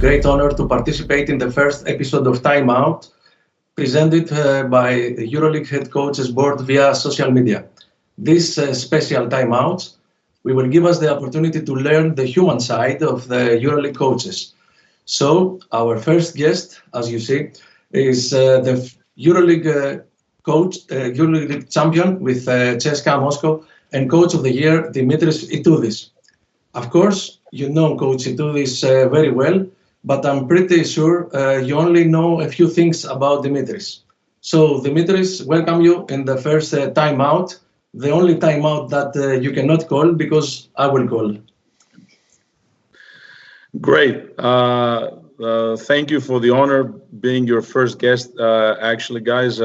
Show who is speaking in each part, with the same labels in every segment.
Speaker 1: great honor to participate in the first episode of Timeout, presented by the EuroLeague Head Coaches Board via social media. This special Timeout will give us the opportunity to learn the human side of the EuroLeague coaches. So our first guest, as you see, is the EuroLeague coach, EuroLeague champion with CSKA Moscow and coach of the year, Dimitris Itoudis. Of course, you know Coach Itoudis very well, but I'm pretty sure you only know a few things about Dimitris. So Dimitris, welcome you in the first timeout, the only timeout that you cannot call because I will call.
Speaker 2: Great. Thank you for the honor being your first guest. Actually, guys,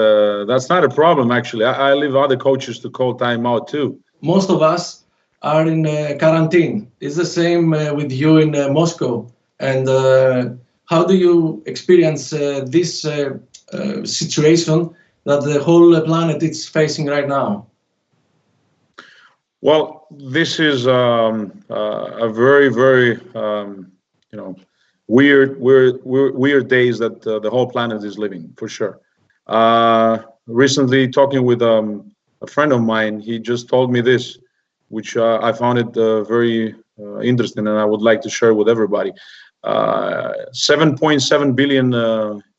Speaker 2: that's not a problem, actually. I leave other coaches to call timeout too.
Speaker 1: Most of us are in quarantine. It's the same with you in Moscow. And how do you experience this situation that the whole planet is facing right now?
Speaker 2: Well, this is a very, very, weird days that the whole planet is living, for sure. Recently, talking with a friend of mine, he just told me this, which I found it very interesting, and I would like to share with everybody. 7.7 billion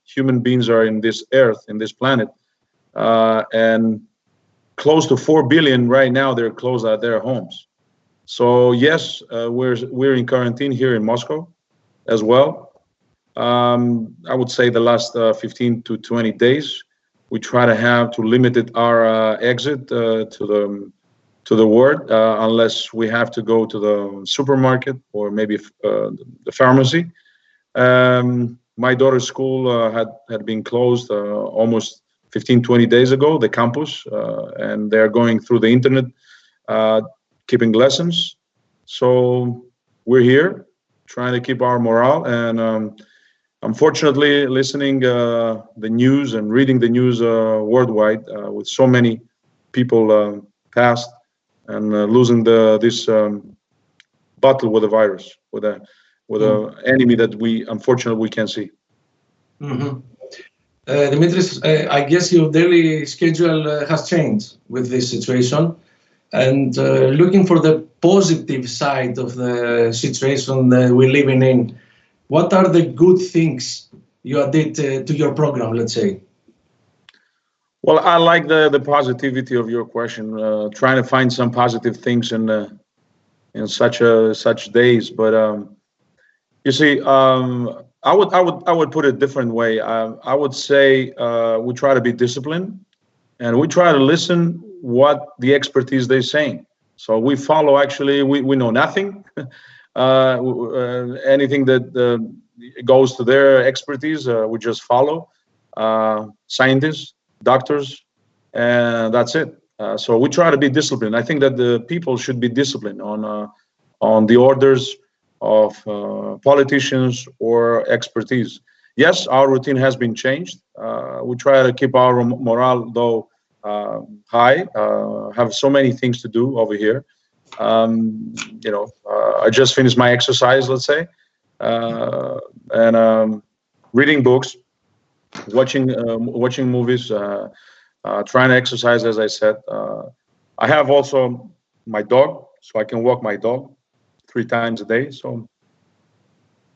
Speaker 2: human beings are in this earth, in this planet, and close to 4 billion right now, they're closed at their homes. So yes, we're in quarantine here in Moscow as well. I would say the last 15 to 20 days, we try to limit our exit to the world, unless we have to go to the supermarket or maybe the pharmacy. My daughter's school had been closed almost 15-20 days ago, the campus, and they're going through the internet, keeping lessons. So we're here trying to keep our morale, and unfortunately listening the news and reading the news worldwide, with so many people passed and losing this battle with the virus, with an enemy that unfortunately we can't see.
Speaker 1: Mm-hmm. Dimitris, I guess your daily schedule has changed with this situation, and looking for the positive side of the situation that we're living in, what are the good things you added to your program, let's say?
Speaker 2: Well, I like the positivity of your question, trying to find some positive things in such days. But you see, I would put it a different way. I would say we try to be disciplined, and we try to listen what the expertise they're saying. So we follow. Actually, we know nothing. Anything that goes to their expertise, we just follow. Scientists, doctors, and that's it. So we try to be disciplined. I think that the people should be disciplined on the orders of politicians or expertise. Yes, our routine has been changed. We try to keep our morale, though, high. Have so many things to do over here. I just finished my exercise, let's say, and reading books, watching movies, trying to exercise, as I said. I have also my dog, so I can walk my dog 3 times a day. So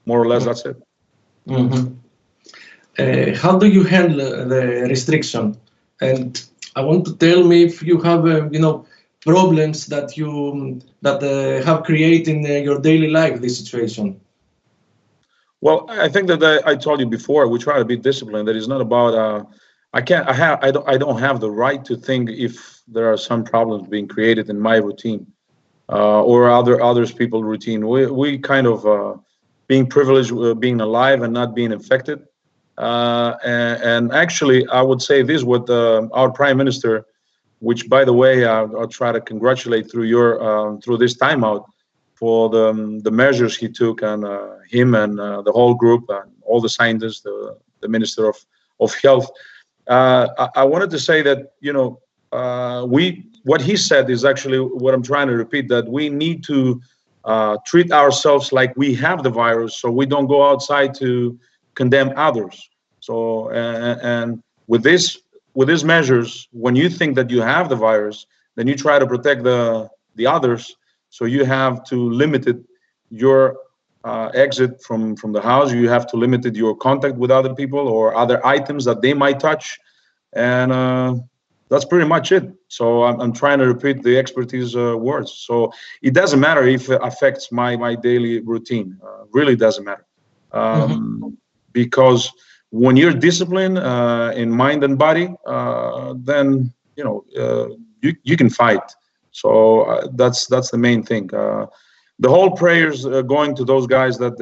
Speaker 2: more or less, that's it.
Speaker 1: Mm-hmm. How do you handle the restriction? And I want to tell me if you have, problems that you have created in your daily life, this situation.
Speaker 2: Well, I think that I told you before, we try to be disciplined. That is not about. I don't have the right to think if there are some problems being created in my routine, or others people's routine. We kind of being privileged, being alive and not being infected. And actually, I would say this with our Prime Minister, which, by the way, I'll try to congratulate through this timeout for the measures he took, and him and the whole group and all the scientists, the Minister of Health. I wanted to say that what he said is actually what I'm trying to repeat, that we need to treat ourselves like we have the virus, so we don't go outside to condemn others. So and with these measures, when you think that you have the virus, then you try to protect the others. So you have to limit your exit from the house. You have to limit your contact with other people or other items that they might touch, and that's pretty much it. So I'm trying to repeat the expertise words. So it doesn't matter if it affects my daily routine. Really doesn't matter, because when you're disciplined in mind and body, then you can fight. So that's the main thing. The whole prayers going to those guys that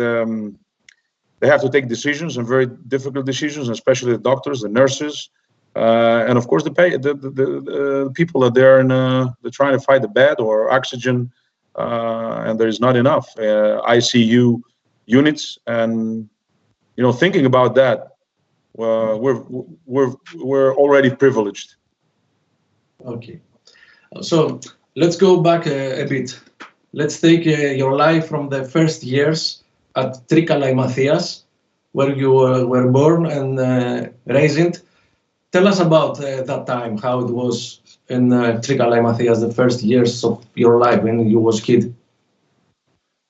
Speaker 2: they have to take decisions, and very difficult decisions, especially the doctors, the nurses, and of course the people that they're trying to fight the bed or oxygen, and there is not enough ICU units, and thinking about that, we're already privileged.
Speaker 1: Okay, so let's go back a bit. Let's take your life from the first years at Trikalai Mathias, where you were born and raised. Tell us about that time, how it was in Trikalai Mathias, the first years of your life when you was kid.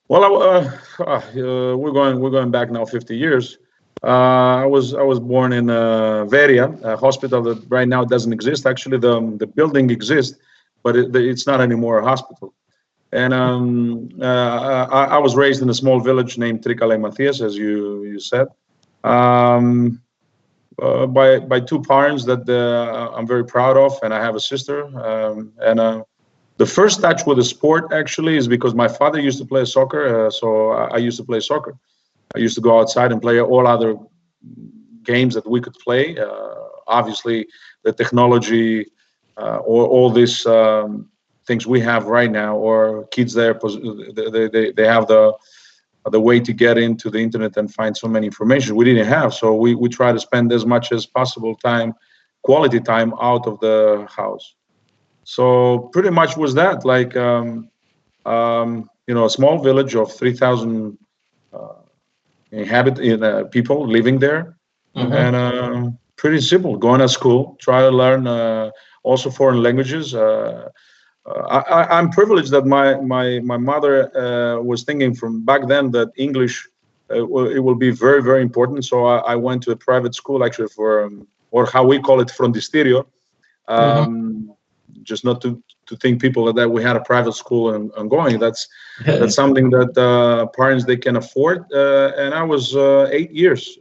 Speaker 2: Well, we're going back now 50 years. I was born in Veria, a hospital that right now doesn't exist. Actually, the building exists, but it's not anymore a hospital. And I was raised in a small village named Trikalai Mathias, as you said, by two parents that I'm very proud of, and I have a sister. The first touch with the sport actually is because my father used to play soccer, so I used to play soccer. I used to go outside and play all other games that we could play. Obviously, the technology or all these things we have right now, or kids there, they have the way to get into the internet and find so many information we didn't have. So we try to spend as much as possible time, quality time, out of the house. So pretty much was that, like a small village of 3,000 people living there, and pretty simple. Going to school, try to learn also foreign languages. I'm privileged that my mother was thinking from back then that English it will be very, very important. So I went to a private school actually for or how we call it, frontisterio. Just not to think people that we had a private school and going. That's something that parents they can afford. And I was 8 years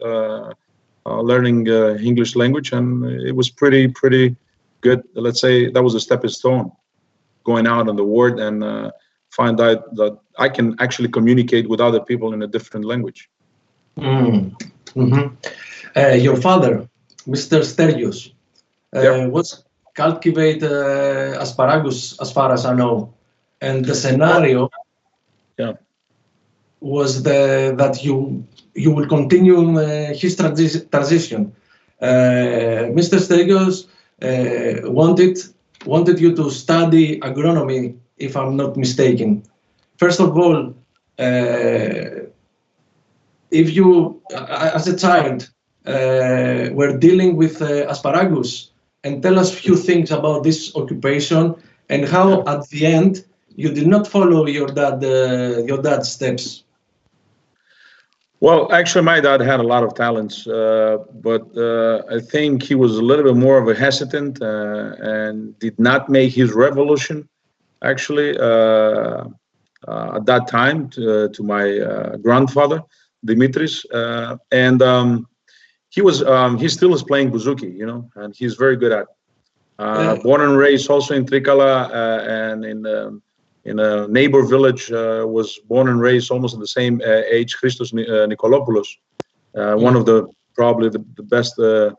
Speaker 2: learning English language, and it was pretty good. Let's say that was a stepping stone, going out on the world and find out that I can actually communicate with other people in a different language.
Speaker 1: Your father, Mr. Sterios, was cultivate asparagus, as far as I know, and the scenario was that you will continue his transition. Mr. Sterios wanted you to study agronomy, if I'm not mistaken. First of all, if you, as a child, were dealing with asparagus, and tell us a few things about this occupation and how, at the end, you did not follow your dad's steps.
Speaker 2: Well, actually, my dad had a lot of talents, but I think he was a little bit more of a hesitant and did not make his revolution, actually, at that time to my grandfather, Dimitris. He still is playing bouzouki, and he's very good at it. Born and raised also in Trikala, and in a neighbor village, was born and raised almost at the same age, Christos Nikolopoulos, one of probably the best, that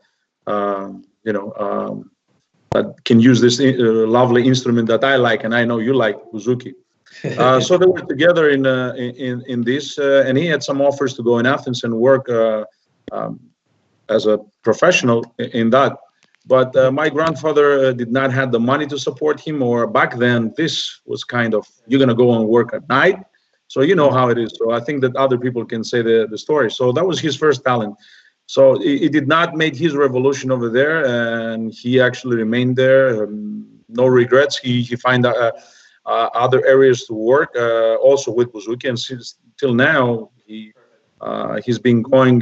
Speaker 2: can use this lovely instrument that I like, and I know you like, bouzouki. So they were together in this, and he had some offers to go in Athens and work as a professional in that. But my grandfather did not have the money to support him, or back then this was kind of, you're going to go and work at night. So you know how it is. So I think that other people can say the story. So that was his first talent. So he did not make his revolution over there, and he actually remained there. No regrets. He find other areas to work, also with Buzuki, and since till now he's been going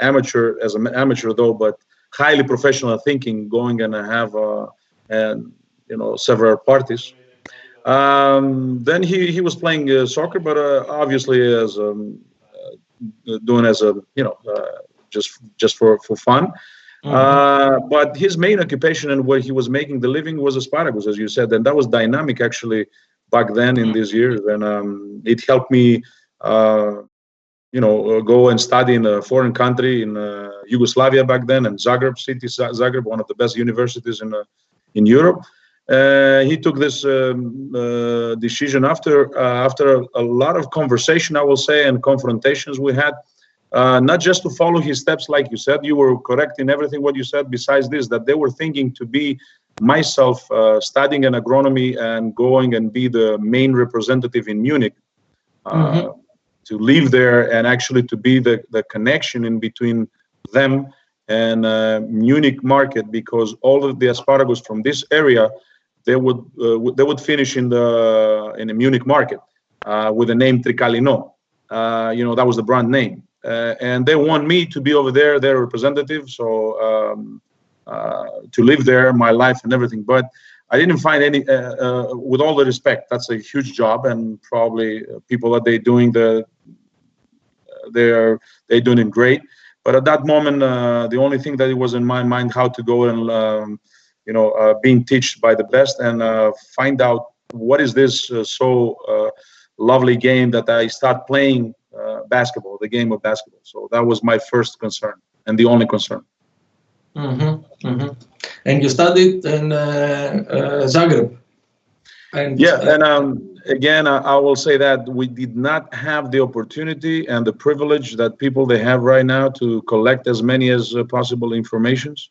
Speaker 2: amateur as an amateur though, but highly professional thinking, going and have and several parties. Then he was playing soccer, but obviously as doing as a just for fun. But his main occupation and where he was making the living was asparagus, as you said, and that was dynamic actually back then in these years, and it helped me go and study in a foreign country in Yugoslavia back then, and Zagreb, one of the best universities in Europe. He took this decision after a lot of conversation, I will say, and confrontations we had, not just to follow his steps, like you said. You were correct in everything what you said. Besides this, that they were thinking to be myself studying an agronomy and going and be the main representative in Munich, to live there and actually to be the connection in between them and Munich market, because all of the asparagus from this area, they would finish in the Munich market with the name Tricalino. That was the brand name, and they want me to be over there, their representative. So to live there, my life and everything. But I didn't find any. With all the respect, that's a huge job, and probably people that they're doing they're doing it great. But at that moment, the only thing that it was in my mind how to go and being taught by the best and find out what is this lovely game that I start playing basketball, the game of basketball. So that was my first concern and the only concern.
Speaker 1: And you studied in Zagreb.
Speaker 2: Again, I will say that we did not have the opportunity and the privilege that people they have right now to collect as many as possible informations.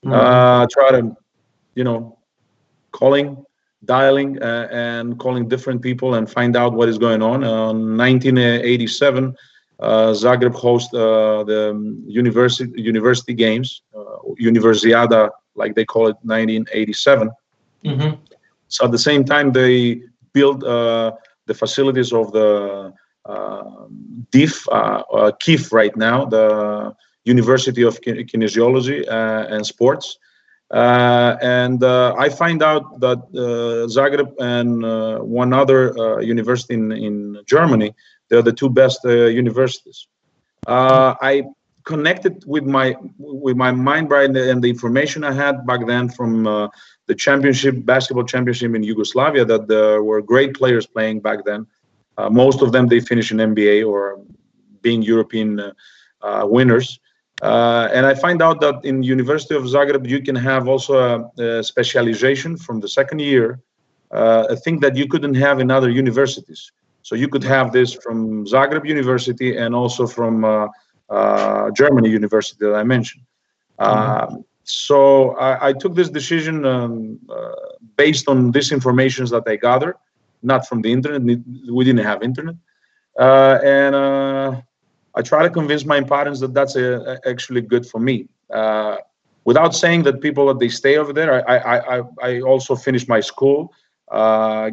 Speaker 2: Try to, dialing and calling different people and find out what is going on. In 1987, Zagreb host the university games, Universiada, like they call it, 1987. So at the same time, they built the facilities of the DIF, KIF right now, the University of Kinesiology and Sports. And I find out that Zagreb and one other university in Germany, they're the two best universities. I connected with my mind right, and the information I had back then from the basketball championship in Yugoslavia, that there were great players playing back then. Most of them, they finish in NBA or being European winners. And I find out that in University of Zagreb, you can have also a specialization from the second year, a thing that you couldn't have in other universities. So you could have this from Zagreb University and also from Germany University that I mentioned. So I took this decision based on this information that I gathered, not from the internet. We didn't have internet. And I try to convince my parents that that's actually good for me. Without saying that people that they stay over there, I also finish my school,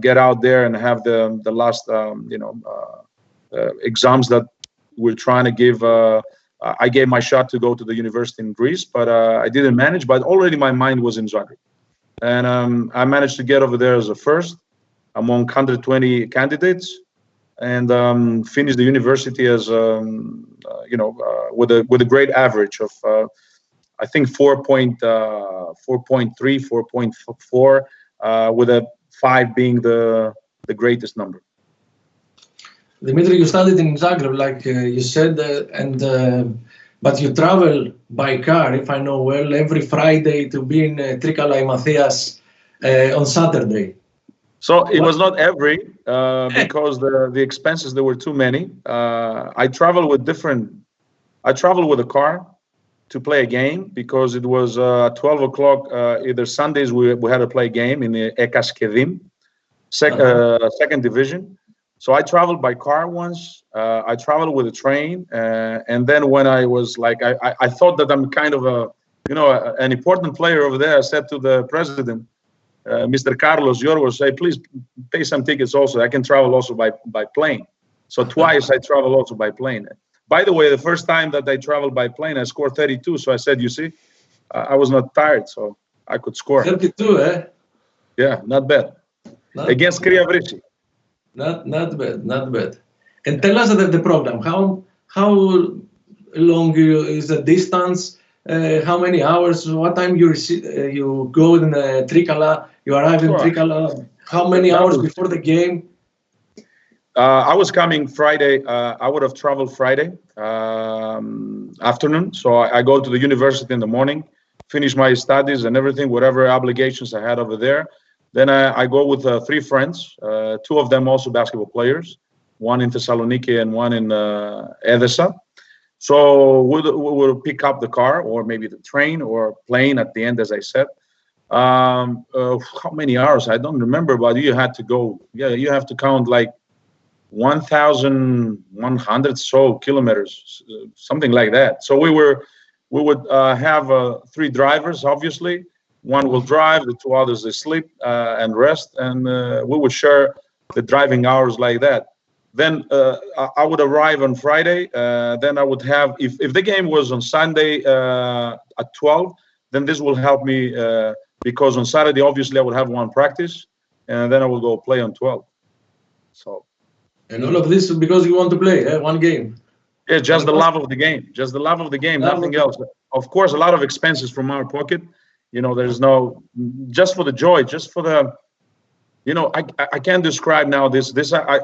Speaker 2: get out there and have the last exams that we're trying to give. I gave my shot to go to the university in Greece, but I didn't manage. But already my mind was in Zagreb, and I managed to get over there as a first among 120 candidates, and finished the university as with a great average of I think 4.3, 4.4, with a 5 being the greatest number.
Speaker 1: Dimitri, you studied in Zagreb, like you said, but you travel by car, if I know well, every Friday to be in Trikala Matthias on Saturday.
Speaker 2: So it was not every, because the expenses, there were too many. I traveled with a car to play a game, because it was 12 o'clock, either Sundays we had to play a game in the Ekaskedim, second division. So I traveled by car once. I traveled with a train, and then when I was like, I thought that I'm kind of an important player over there. I said to the president, Mr. Carlos Yorgos, say, please pay some tickets also. I can travel also by plane. So twice I traveled also by plane. By the way, the first time that I traveled by plane, I scored 32. So I said, you see, I was not tired, so I could score.
Speaker 1: 32, eh?
Speaker 2: Yeah, not bad. Against Kriavrici.
Speaker 1: Not bad, not bad. And tell us the program. How long is the distance? How many hours? What time you go in Trikala? You arrive in Trikala. How many hours before the game?
Speaker 2: I was coming Friday. I would have traveled Friday afternoon. So I go to the university in the morning, finish my studies and everything, whatever obligations I had over there. Then I go with 3 friends, 2 of them also basketball players, one in Thessaloniki and one in Edessa. So we will pick up the car or maybe the train or plane at the end, as I said. How many hours? I don't remember, but you had to go. Yeah, you have to count like 1,100 so kilometers, something like that. So we would have 3 drivers, obviously. One will drive, the 2 others they sleep and rest, and we would share the driving hours like that. Then I would arrive on Friday. Then I would have, if the game was on Sunday at 12, then this will help me because on Saturday, obviously, I would have 1 practice, and then I will go play on 12. So.
Speaker 1: And all of this because you want to play 1 game.
Speaker 2: Yeah, just the love of the game. Just the love of the game, nothing else. Of course, a lot of expenses from our pocket. You know, there's no, just for the joy, just for the, you know, I can't describe now this. I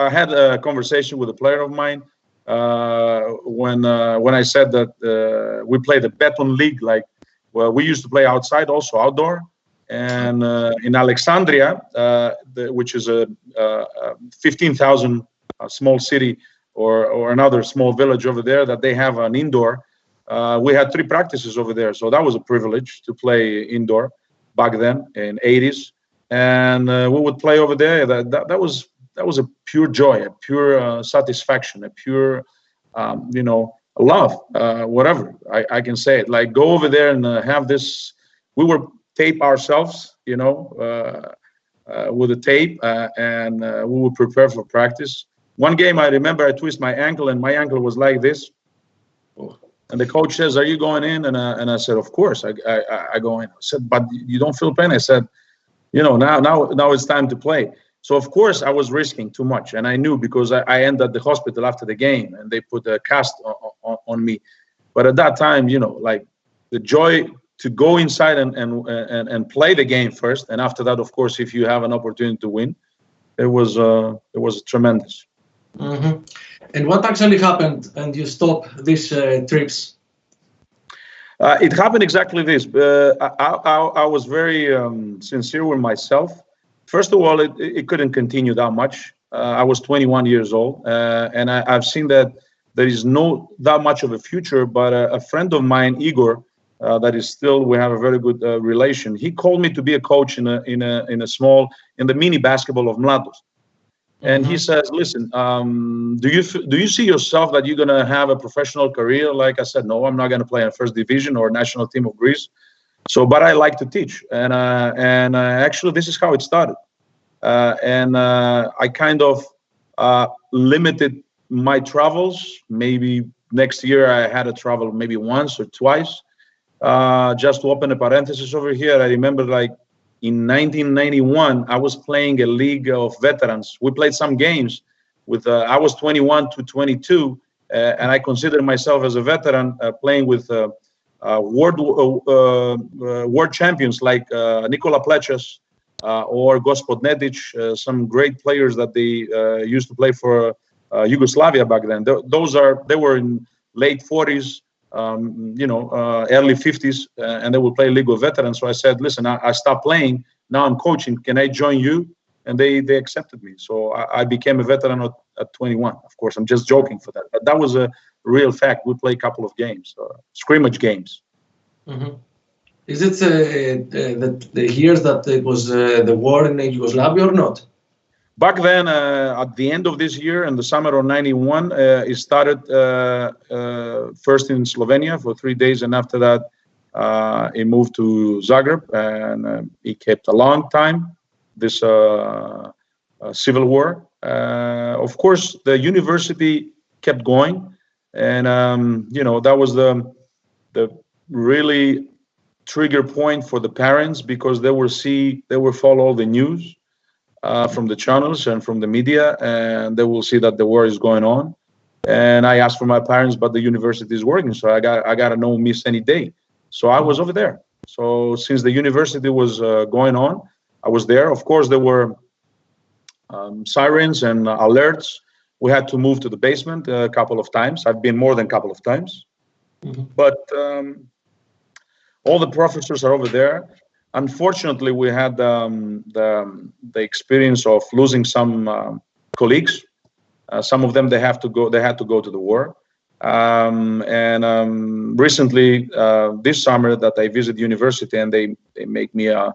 Speaker 2: had a conversation with a player of mine when I said that we play the Beton League. Like, well, we used to play outside, also outdoor, and in Alexandria, which is a 15,000 small city or another small village over there, that they have an indoor. We had 3 practices over there, so that was a privilege to play indoor back then in '80s. And we would play over there. That was a pure joy, a pure satisfaction, a pure, you know, love, whatever I can say it. Like, go over there and have this. We were tape ourselves, you know, with a tape, and we would prepare for practice. One game I remember, I twist my ankle, and my ankle was like this. And the coach says, "Are you going in?" And I said, "Of course, I go in." I said, "But you don't feel pain?" I said, "You know, now it's time to play." So of course I was risking too much, and I knew because I ended at the hospital after the game, and they put a cast on me. But at that time, you know, like the joy to go inside and play the game first, and after that, of course, if you have an opportunity to win, it was tremendous.
Speaker 1: Mm-hmm. And what actually happened and you stopped these trips?
Speaker 2: It happened exactly this. I was very sincere with myself. First of all, it couldn't continue that much. I was 21 years old, and I've seen that there is no that much of a future. But a friend of mine, Igor, that is still, we have a very good relation. He called me to be a coach in the mini basketball of Mlados. And he says, "Listen, do you see yourself that you're gonna have a professional career?" Like I said, "No, I'm not gonna play in first division or national team of Greece. So, but I like to teach, and actually, this is how it started. I kind of limited my travels. Maybe next year I had to travel maybe once or twice. Just to open a parenthesis over here, I remember like." In 1991, I was playing a league of veterans. We played some games with, I was 21 to 22, and I consider myself as a veteran playing with world champions like Nikola Plechas or Gospod Nedic, some great players that they used to play for Yugoslavia back then. They were in late 40s, you know, early 50s, and they would play League of Veterans. So I said, "Listen, I stopped playing. Now I'm coaching. Can I join you?" And they accepted me. So I became a veteran at 21. Of course, I'm just joking for that, but that was a real fact. We played a couple of games, scrimmage games.
Speaker 1: Mm-hmm. Is it the years that it was the war in Yugoslavia or not?
Speaker 2: Back then, at the end of this year, in the summer of '91, it started first in Slovenia for 3 days, and after that, it moved to Zagreb, and it kept a long time, this civil war. Of course, the university kept going, and that was the really trigger point for the parents, because they will follow all the news from the channels and from the media, and they will see that the war is going on. And I asked for my parents, but the university is working, so I got to no miss any day. So I was over there. So since the university was going on, I was there. Of course, there were sirens and alerts. We had to move to the basement a couple of times. I've been more than a couple of times. But all the professors are over there. Unfortunately, we had the experience of losing some colleagues. Some of them they had to go to the war. Recently, this summer that I visit university, and they make me a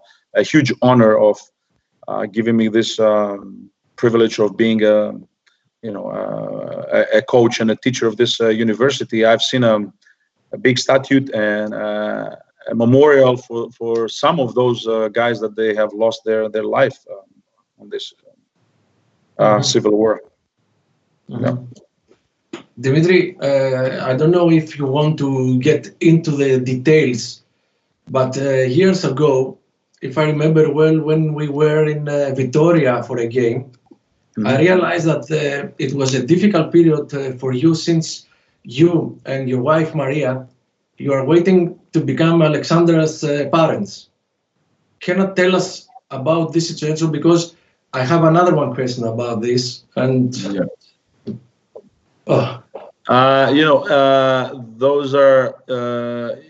Speaker 2: huge honor of giving me this privilege of being a coach and a teacher of this university. I've seen a big statue and a memorial for some of those guys that they have lost their life on this civil war. Yeah.
Speaker 1: Dimitri, I don't know if you want to get into the details, but years ago, if I remember well, when we were in Vitoria for a game, I realized that it was a difficult period for you, since you and your wife Maria, you are waiting to become Alexandra's parents. Can you tell us about this situation? Because I have another one question about this. And
Speaker 2: those are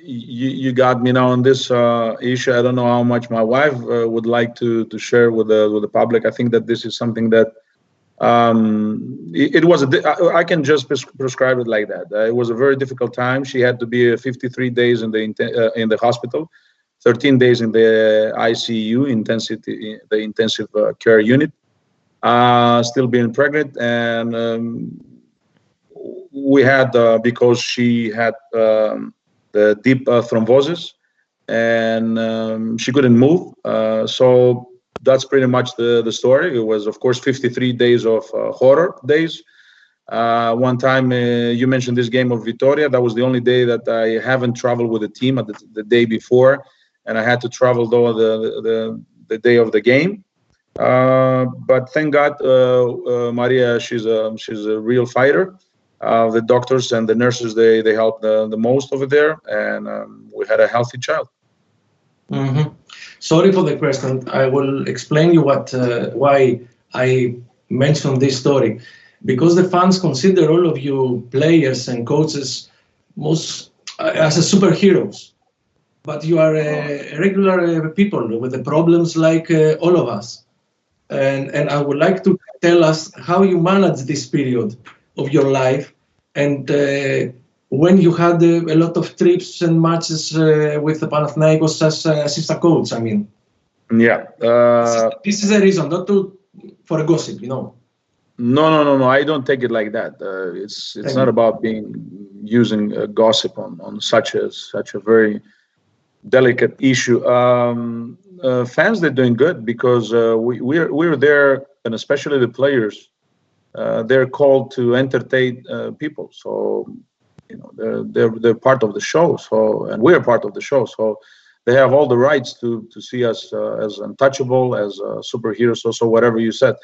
Speaker 2: you got me now on this issue. I don't know how much my wife would like to share with the public. I think that this is something that it was I can just prescribe it like that. It was a very difficult time. She had to be 53 days in the hospital, 13 days in the ICU, the intensive care unit, still being pregnant, and we had because she had the deep thrombosis, and she couldn't move. So that's pretty much the story. It was, of course, 53 days of horror days. One time you mentioned this game of Vitoria. That was the only day that I haven't traveled with the team at the day before, and I had to travel though the day of the game. But thank God, Maria, she's a real fighter. The doctors and the nurses, they helped the most over there, and we had a healthy child.
Speaker 1: Sorry for the question. I will explain you why I mentioned this story. Because the fans consider all of you players and coaches as superheroes, but you are regular people with the problems like all of us. And I would like to tell us how you manage this period of your life, and when you had a lot of trips and matches with the Panathinaikos as assistant coach. I mean, this is a reason, not for a gossip, No.
Speaker 2: I don't take it like that. It's not about using gossip on such a very delicate issue. Fans, they're doing good, because we're there, and especially the players. They're called to entertain people, so they're part of the show. So, and we're part of the show. So they have all the rights to see us as untouchable, as superheroes, so whatever you said.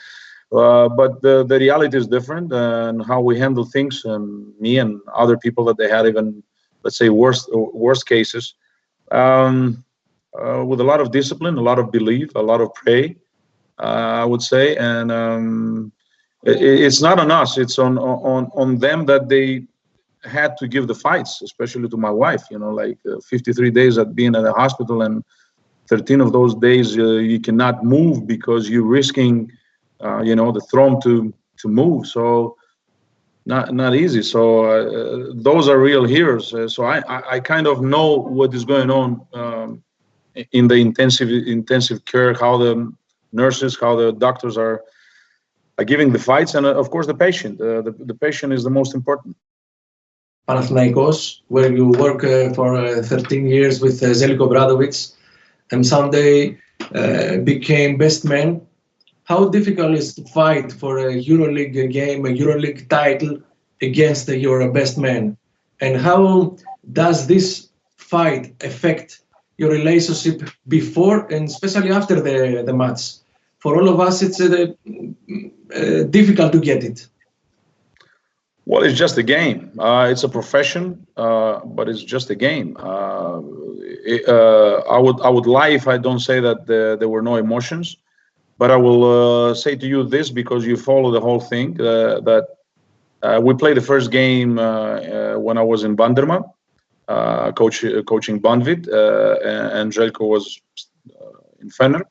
Speaker 2: But the reality is different, and how we handle things, and me and other people that they had even, let's say, worst cases, with a lot of discipline, a lot of belief, a lot of pray, I would say, and it's not on us. It's on them, that they had to give the fights, especially to my wife. 53 days at being at the hospital, and 13 of those days you cannot move because you're risking, the throne to move. So not easy. So those are real heroes. So I kind of know what is going on in the intensive care, how the nurses, how the doctors are giving the fights, and of course the patient. The patient is the most important.
Speaker 1: Panathinaikos, where you work for 13 years with Zeljko Obradovic, and someday became best man. How difficult is to fight for a EuroLeague game, a EuroLeague title against your best man? And how does this fight affect your relationship before and especially after the match? For all of us, it's difficult to get it.
Speaker 2: Well, it's just a game. It's a profession, but it's just a game. I would lie if I don't say that there were no emotions. But I will say to you this, because you follow the whole thing, that we played the first game when I was in Banderma, coaching Banvit, and Zeljko was in Fener.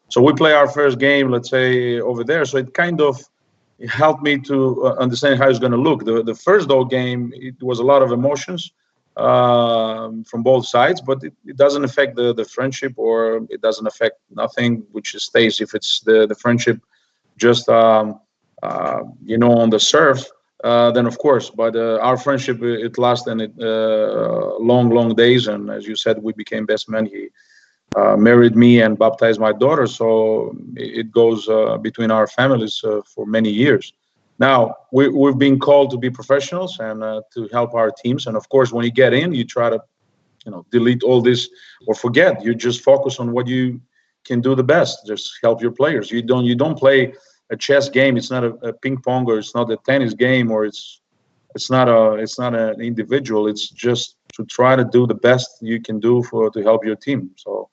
Speaker 2: So we play our first game, let's say, over there. So it kind of helped me to understand how it's going to look. The first game, it was a lot of emotions from both sides, but it doesn't affect the friendship, or it doesn't affect nothing, which stays. If it's the friendship just on the surf, then of course. But our friendship, it lasted long days, and as you said, we became best men. He married me and baptized my daughter, so it goes between our families for many years. Now, we've been called to be professionals and to help our teams. And of course, when you get in, you try to, delete all this or forget. You just focus on what you can do the best. Just help your players. You don't play a chess game. It's not a ping pong, or it's not a tennis game, or it's not an individual. It's just to try to do the best you can do to help your team. So,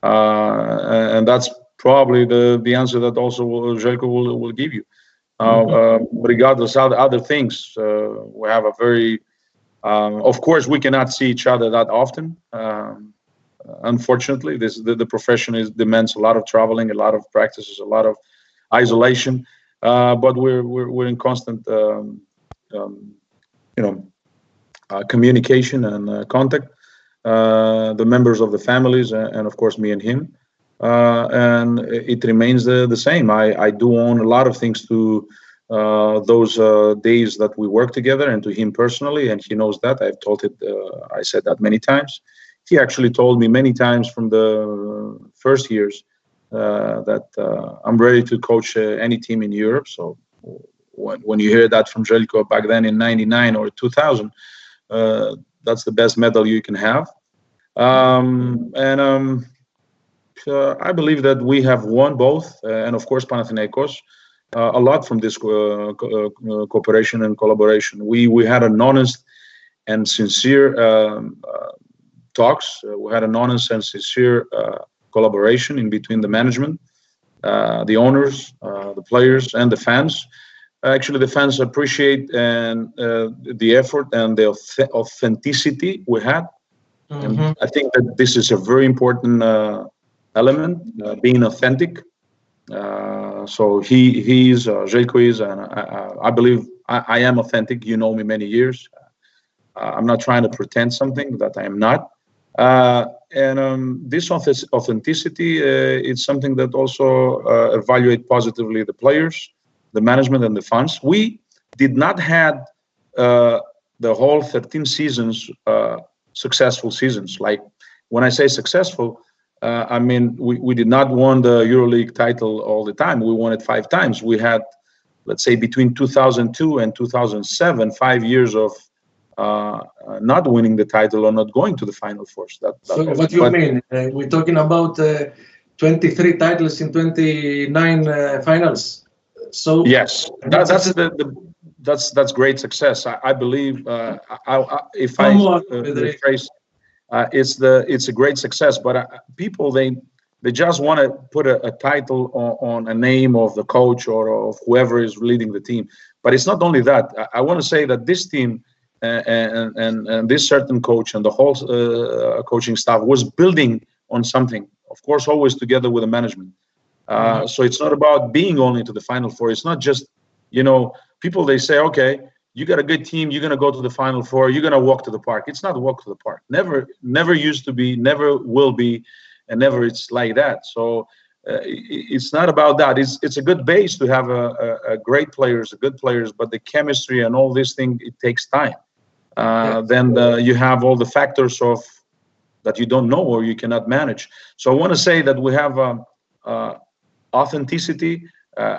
Speaker 2: and that's probably the answer that also Zeljko will give you. Regardless of other things, we have a very, of course, we cannot see each other that often. Unfortunately, the profession demands a lot of traveling, a lot of practices, a lot of isolation. But we're in constant, communication and contact. The members of the families, and of course me and him. And it remains the same. I do own a lot of things to those days that we work together, and to him personally, and he knows that. I've told it. I said that many times. He actually told me many times from the first years that I'm ready to coach any team in Europe. So when you hear that from Zeljko back then in '99 or 2000, that's the best medal you can have. I believe that we have won both, and of course Panathinaikos, a lot from this cooperation and collaboration. We had an honest and sincere talks. We had an honest and sincere collaboration in between the management, the owners, the players, and the fans. Actually, the fans appreciate the effort and the authenticity we had. And I think that this is a very important element, being authentic. So Zeljko is, and I believe I am authentic. You know me many years. I'm not trying to pretend something that I am not. This authenticity is something that also evaluate positively the players, the management, and the fans. We did not have the whole 13 seasons successful seasons. Like when I say successful, I mean we did not win the EuroLeague title all the time. We won it 5 times. We had, let's say, between 2002 and 2007, 5 years of not winning the title or not going to the Final Four.
Speaker 1: So what you mean? We're talking about 23 titles in 29 finals. So
Speaker 2: yes, that's great success. I believe if I rephrase, it's a great success. But people they just want to put a title on a name of the coach or of whoever is leading the team. But it's not only that. I want to say that this team and this certain coach and the whole coaching staff was building on something. Of course, always together with the management. So it's not about being only to the Final Four. It's not just, people, they say, okay, you got a good team, you're going to go to the Final Four, you're going to walk to the park. It's not a walk to the park. Never used to be, never will be, and never it's like that. So it's not about that. It's a good base to have a great players, good players, but the chemistry and all this thing, it takes time. Then you have all the factors of that you don't know or you cannot manage. So I want to say that we have authenticity.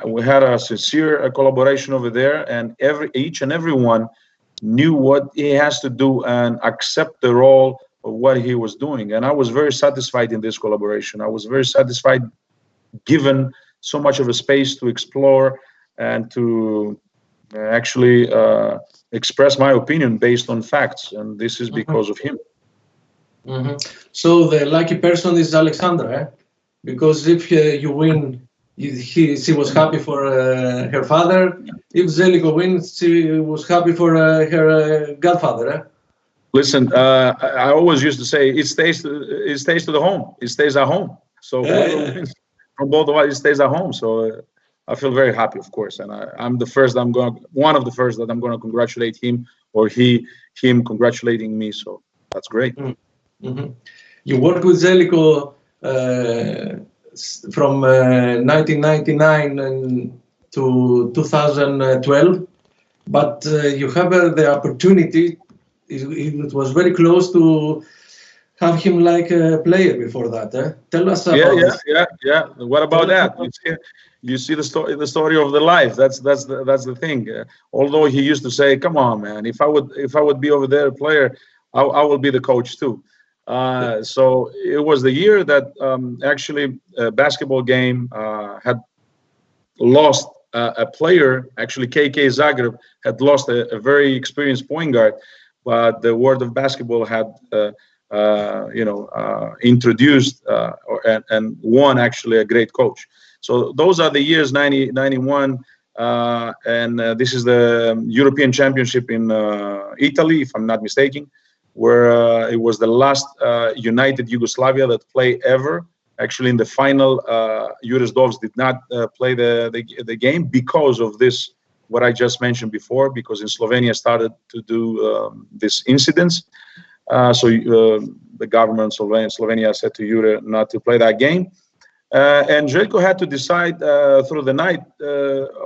Speaker 2: We had a sincere collaboration over there, and each and everyone knew what he has to do and accept the role of what he was doing. And I was very satisfied in this collaboration. I was very satisfied given so much of a space to explore and to actually express my opinion based on facts. And this is because of him.
Speaker 1: So the lucky person is Alexandra, eh? Because if you win, she was happy for her father. If Zeljko wins, she was happy for her godfather. Eh?
Speaker 2: Listen, I always used to say it stays to the home. It stays at home. So whoever wins from both of us, it stays at home. So I feel very happy, of course, and I'm the first. One of the first that I'm going to congratulate him, or him congratulating me. So that's great.
Speaker 1: You worked with Zeljko from 1999 to 2012, but you have the opportunity. It was very close to have him like a player before that. Eh? Tell us about this.
Speaker 2: Yeah. What about that? You see the story of the life. That's the thing. Although he used to say, "Come on, man, if I would be over there a player, I will be the coach too." So it was the year that actually a basketball game had lost a player. Actually, KK Zagreb had lost a very experienced point guard, but the world of basketball had introduced and won actually a great coach. So those are the years 90, 91, and this is the European Championship in Italy, if I'm not mistaken, where it was the last united Yugoslavia that played ever. Actually, in the final, Euros did not play the game because of this, what I just mentioned before, because in Slovenia started to do these incidents. So the government Slovenia said to Euro not to play that game. And Zeljko had to decide through the night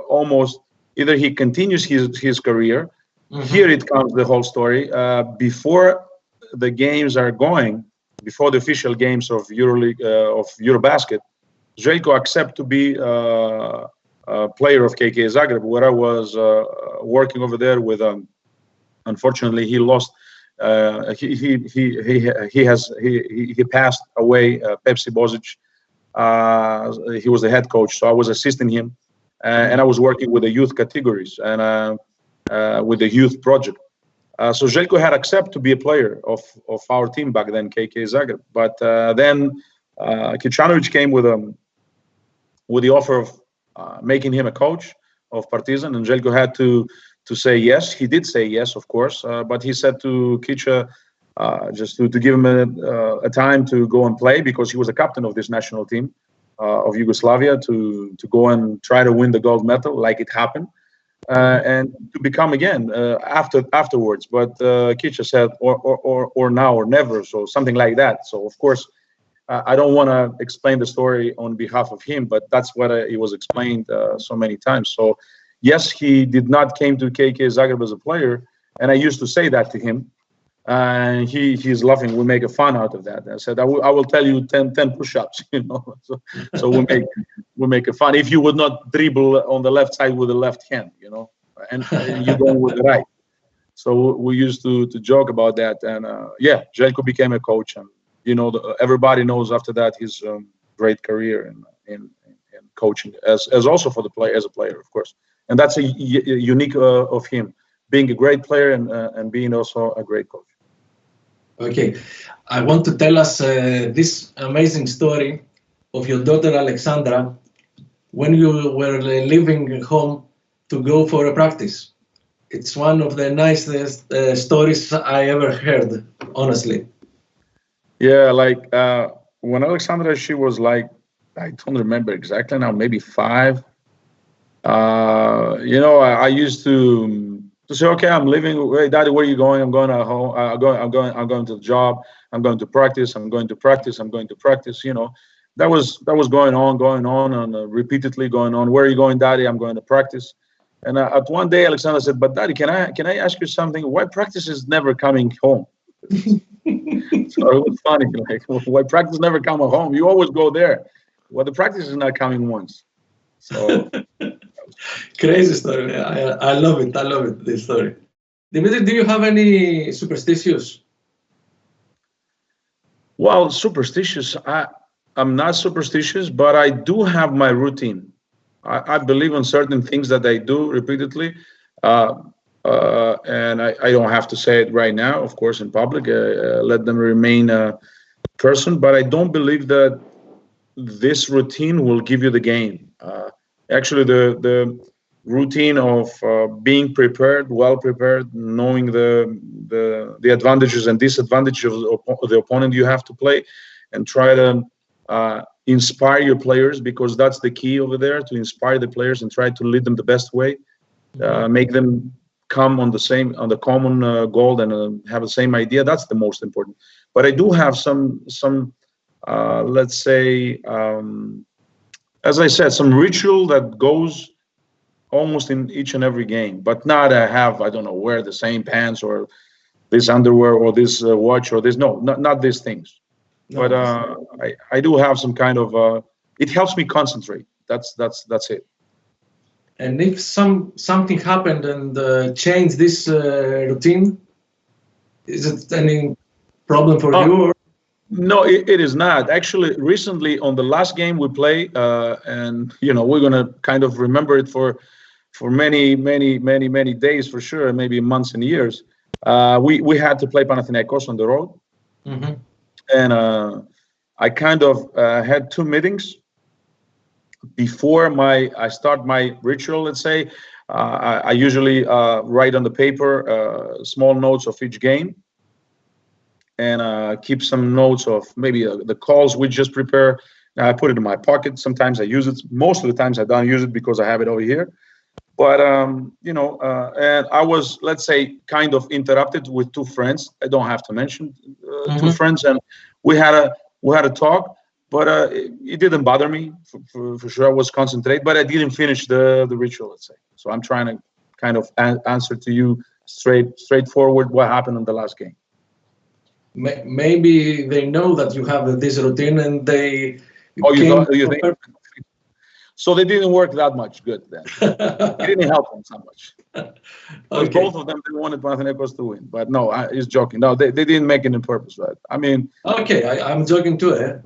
Speaker 2: almost either he continues his career. Here it comes the whole story. Before the games are going, before the official games of EuroLeague of Eurobasket, Zeljko accepted to be a player of KK Zagreb, where I was working over there with. Unfortunately, he lost. He passed away. Pepsi Bozic. He was the head coach, so I was assisting him, and I was working with the youth categories and with the youth project. So Zeljko had accepted to be a player of our team back then, KK Zagreb. But then Kicanovic came with the offer of making him a coach of Partizan, and Zeljko had to say yes. He did say yes, of course, but he said to Kicha just to give him a time to go and play, because he was a captain of this national team of Yugoslavia, to go and try to win the gold medal, like it happened. And to become again afterwards, but Kicha said or now or never, so something like that. So of course, I don't want to explain the story on behalf of him, but that's what it was explained so many times. So yes, he did not came to KK Zagreb as a player, and I used to say that to him, and he's laughing. We make a fun out of that. I said I will tell you 10 push-ups, So we make a fun. If you would not dribble on the left side with the left hand, and you go with the right. So we used to joke about that, and Zeljko became a coach, and everybody knows after that his great career in coaching as also for the player as a player, of course, and that's a unique of him, being a great player and being also a great coach.
Speaker 1: Okay, I want to tell us this amazing story of your daughter Alexandra when you were leaving home to go for a practice. It's one of the nicest stories I ever heard, honestly.
Speaker 2: Yeah, like when Alexandra, she was like, I don't remember exactly now, maybe 5. I used to say, okay, I'm leaving. Hey, Daddy, where are you going? I'm going to home. I'm going to the job. I'm going to practice. I'm going to practice. that was going on, and repeatedly going on. Where are you going, Daddy? I'm going to practice. And at one day, Alexander said, "But Daddy, can I ask you something? Why practice is never coming home?" So it was funny, like, why practice never come home? You always go there. Well, the practice is not coming once. So
Speaker 1: crazy story. I love it. I love it. This story. Dimitris, do you have any superstitions?
Speaker 2: Well, superstitious. I'm not superstitious, but I do have my routine. I believe in certain things that I do repeatedly, and I don't have to say it right now, of course, in public. Let them remain a person, but I don't believe that this routine will give you the game. Actually, the routine of being prepared, well prepared, knowing the advantages and disadvantages of the opponent you have to play, and try to inspire your players, because that's the key over there, to inspire the players and try to lead them the best way, make them come on the common goal and have the same idea. That's the most important. But I do have some let's say, as I said, some ritual that goes almost in each and every game, but not I don't know, wear the same pants or this underwear or this watch or this. No, not these things. No, but I do have some kind of. It helps me concentrate. That's it.
Speaker 1: And if something happened and changed this routine, is it any problem for you? Or?
Speaker 2: No, it is not. Actually, recently on the last game we play, and we're gonna kind of remember it for many days for sure, maybe months and years. We had to play Panathinaikos on the road. Mm-hmm. And I kind of had two meetings before I start my ritual. Let's say I usually write on the paper small notes of each game, and keep some notes of maybe the calls we just prepare. I put it in my pocket. Sometimes I use it. Most of the times I don't use it because I have it over here. But and I was, let's say, kind of interrupted with two friends. I don't have to mention two friends, and we had a talk. But it didn't bother me for sure. I was concentrated, but I didn't finish the ritual, let's say. So I'm trying to kind of answer to you straightforward what happened in the last game.
Speaker 1: Maybe they know that you have this routine, and they.
Speaker 2: Oh, you think? So they didn't work that much good then. It didn't help them so much. Okay. Both of them, they wanted Panathinaikos to win. But no, he's joking. No, they didn't make it on purpose, right? I mean. Okay,
Speaker 1: I'm joking too.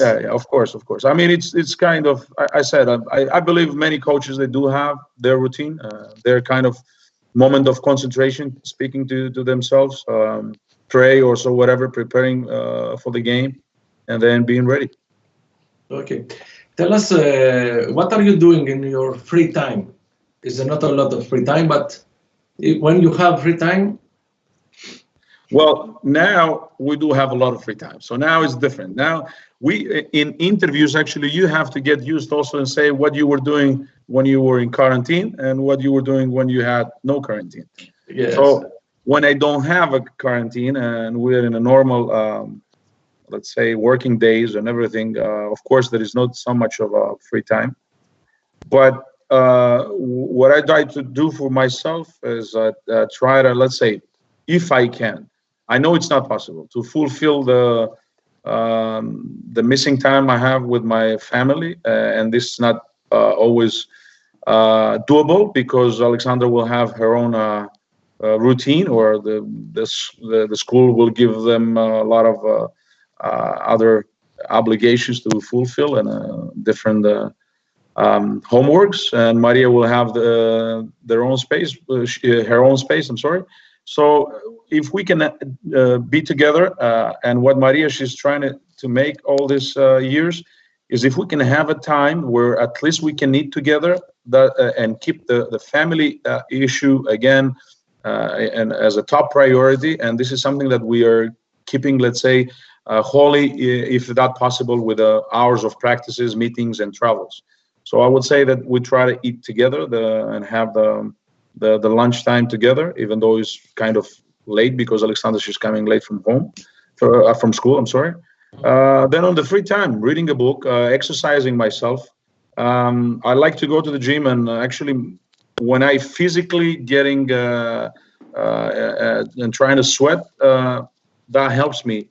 Speaker 2: Yeah, of course. I mean, it's kind of. I said I believe many coaches, they do have their routine, their kind of moment of concentration, speaking to themselves, pray or so whatever, preparing for the game, and then being ready.
Speaker 1: Okay. Tell us, what are you doing in your free time? Is there not a lot of free time, but when you have free time?
Speaker 2: Well, now we do have a lot of free time. So now it's different. Now in interviews, actually, you have to get used also and say what you were doing when you were in quarantine and what you were doing when you had no quarantine. Yes. So when I don't have a quarantine and we're in a normal, let's say, working days and everything, of course, there is not so much of a free time. But what I try to do for myself is try to, let's say, if I can, I know it's not possible to fulfill the missing time I have with my family, and this is not always doable because Alexandra will have her own routine, or the school will give them a lot of other obligations to fulfill and different homeworks, and Maria will have her own space. I'm sorry. So if we can be together, and what Maria, she's trying to make all these years, is if we can have a time where at least we can eat together, and keep the family issue again and as a top priority. And this is something that we are keeping, let's say, wholly, if that possible, with hours of practices, meetings, and travels. So I would say that we try to eat together and have the lunchtime together, even though it's kind of late because Alexandra, she's coming late from school. I'm sorry. Then on the free time, reading a book, exercising myself. I like to go to the gym, and actually, when I physically getting and trying to sweat, that helps me,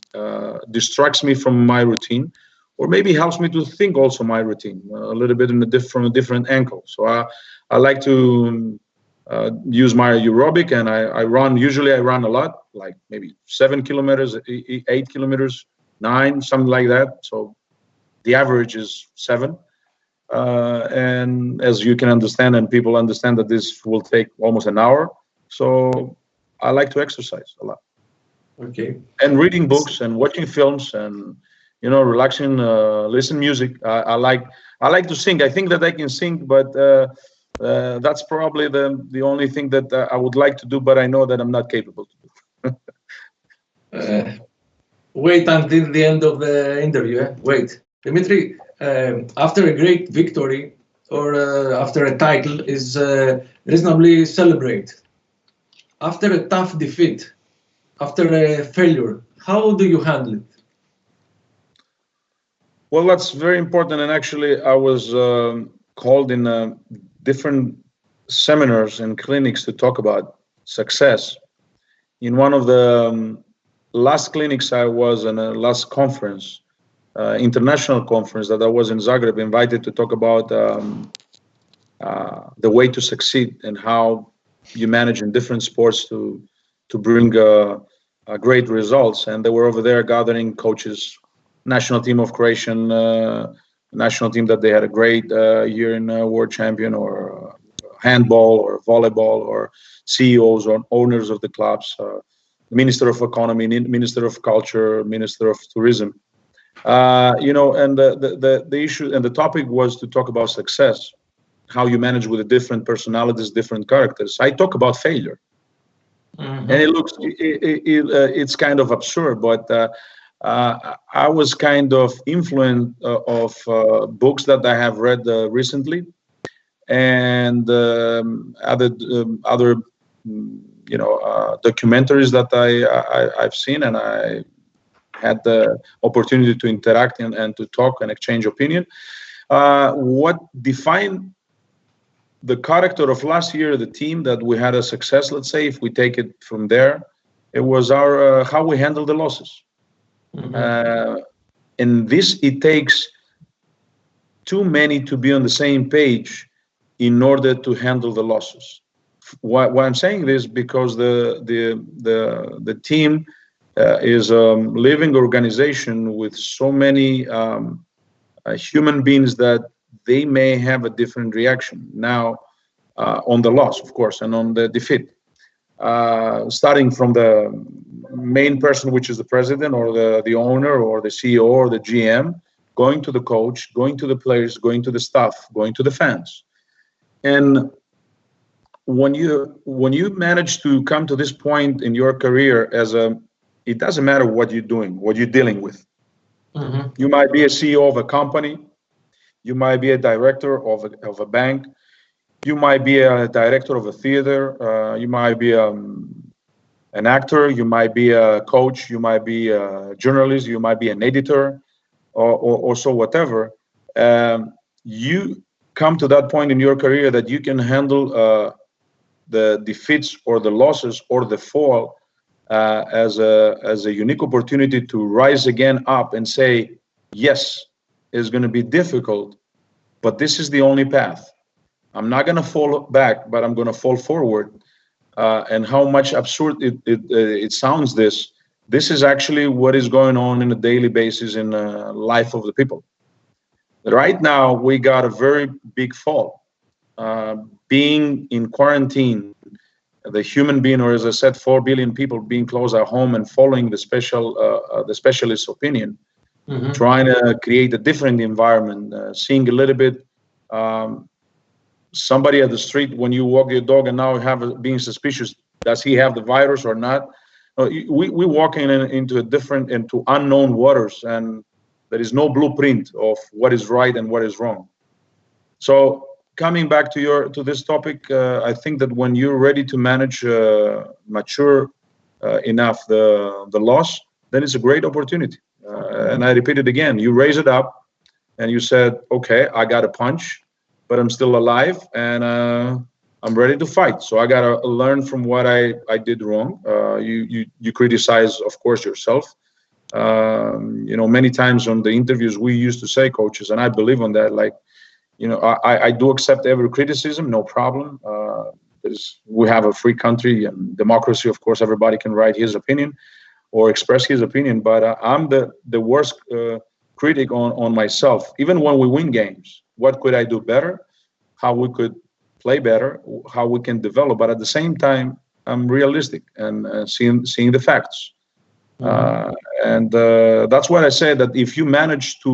Speaker 2: distracts me from my routine, or maybe helps me to think also my routine a little bit from a different angle. So I like to use my aerobic, and I run. Usually I run a lot, like maybe 7 kilometers, 8 kilometers, 9, something like that. So the average is 7. And as you can understand, and people understand, that this will take almost an hour. So I like to exercise a lot.
Speaker 1: Okay.
Speaker 2: And reading books and watching films and, relaxing, listen music. I like to sing. I think that I can sing, but that's probably the only thing that I would like to do, but I know that I'm not capable to do.
Speaker 1: Wait until the end of the interview. Wait. Dimitri, after a great victory or after a title is reasonably celebrated. After a tough defeat, after a failure, how do you handle it?
Speaker 2: Well, that's very important. And actually, I was called in different seminars and clinics to talk about success. In one of the last clinics I was in, a last conference, international conference that I was in Zagreb, invited to talk about the way to succeed and how you manage in different sports to bring great results. And they were over there gathering coaches, national team of Croatian, national team that they had a great year in world champion, or handball or volleyball, or CEOs or owners of the clubs, Minister of Economy, Minister of Culture, Minister of Tourism. And the issue and the topic was to talk about success, how you manage with the different personalities, different characters. I talk about failure. And it's kind of absurd, but I was kind of influenced of books that I have read recently, and other documentaries that I've seen, and I had the opportunity to interact and to talk and exchange opinion. What defined the character of last year, the team that we had a success, let's say, if we take it from there, it was our how we handle the losses. And this, it takes too many to be on the same page in order to handle the losses. Why I'm saying this, because the team is a living organization with so many human beings that they may have a different reaction now on the loss, of course, and on the defeat. Starting from the main person, which is the president or the owner or the CEO or the GM, going to the coach, going to the players, going to the staff, going to the fans. And when you manage to come to this point in your career it doesn't matter what you're doing, what you're dealing with. You might be a CEO of a company, you might be a director of a bank, you might be a director of a theater, you might be an actor, you might be a coach, you might be a journalist, you might be an editor, or so whatever. You come to that point in your career that you can handle the defeats or the losses or the fall as a unique opportunity to rise again up and say, yes, it's going to be difficult, but this is the only path. I'm not going to fall back, but I'm going to fall forward. And how much absurd it sounds, this is actually what is going on in a daily basis in the life of the people. Right now, we got a very big fall. Being in quarantine, the human being, or as I said, 4 billion people being closed at home and following the specialist's opinion, trying to create a different environment, seeing a little bit somebody at the street when you walk your dog and now being suspicious, does he have the virus or not? We walking into unknown waters, and there is no blueprint of what is right and what is wrong. So coming back to this topic, I think that when you're ready to manage mature enough the loss, then it's a great opportunity. And I repeat it again. You raise it up, and you said, "Okay, I got a punch, but I'm still alive, and I'm ready to fight." So I gotta learn from what I did wrong. You criticize, of course, yourself. Many times on the interviews we used to say, coaches, and I believe on that. Like, I do accept every criticism, no problem. We have a free country and democracy. Of course, everybody can write his opinion or express his opinion. But I'm the worst critic on myself. Even when we win games, what could I do better? How we could play better? How we can develop? But at the same time, I'm realistic and seeing the facts. And that's why I say that if you manage to